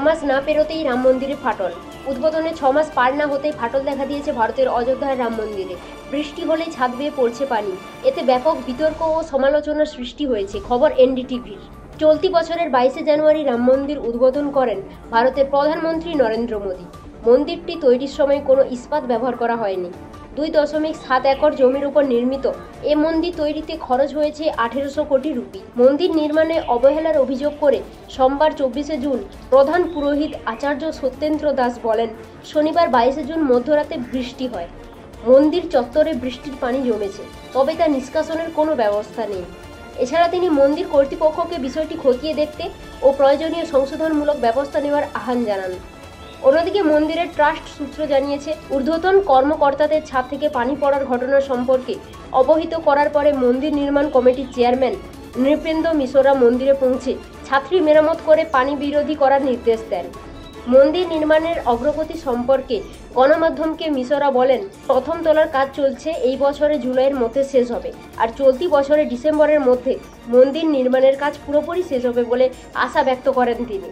মাস না পেরোতেই রাম মন্দিরে ফাটল। উদ্বোধনে 6 মাস পার না হতেই ফাটল দেখা দিয়েছে ভারতের অযোধ্যার রাম মন্দিরে। বৃষ্টি হলেই ছাদ বেয়ে পড়ছে পানি। এতে ব্যাপক বিতর্ক ও সমালোচনার সৃষ্টি হয়েছে। খবর এনডিটিভির। চলতি বছরের 22শে জানুয়ারি রাম মন্দির উদ্বোধন করেন ভারতের প্রধানমন্ত্রী নরেন্দ্র মোদী। মন্দিরটি তৈরির সময় কোনো ইস্পাত ব্যবহার করা হয়নি। 2.7 একর জমির উপর নির্মিত এ মন্দির তৈরিতে খরচ হয়েছে 1800 কোটি রুপি। মন্দির নির্মাণে অবহেলার অভিযোগ করে সোমবার 24শে জুন প্রধান পুরোহিত আচার্য সত্যেন্দ্র দাস বলেন, শনিবার 22শে জুন মধ্যরাতে বৃষ্টি হয়। মন্দির চত্বরে বৃষ্টির পানি জমেছে, তবে তা নিষ্কাশনের কোনো ব্যবস্থা নেই। এছাড়া তিনি মন্দির কর্তৃপক্ষকে বিষয়টি খতিয়ে দেখতে ও প্রয়োজনীয় সংশোধনমূলক ব্যবস্থা নেওয়ার আহ্বান জানান। অন্যদিকে মন্দিরের ট্রাস্ট সূত্র জানিয়েছে, ঊর্ধ্বতন কর্মকর্তাদের ছাদ থেকে পানি পড়ার ঘটনা সম্পর্কে অবহিত করার পরে মন্দির নির্মাণ কমিটির চেয়ারম্যান নৃপেন্দ্র মিশ্রা মন্দিরে পৌঁছে ছাত্রী মেরামত করে পানি বিরোধী করার নির্দেশ দেন। মন্দির নির্মাণের অগ্রগতি সম্পর্কে গণমাধ্যমকে মিশ্রা বলেন, প্রথম তলার কাজ চলছে, এই বছরের জুলাইয়ের মধ্যে শেষ হবে, আর চলতি বছরের ডিসেম্বরের মধ্যে মন্দির নির্মাণের কাজ পুরোপুরি শেষ হবে বলে আশা ব্যক্ত করেন তিনি।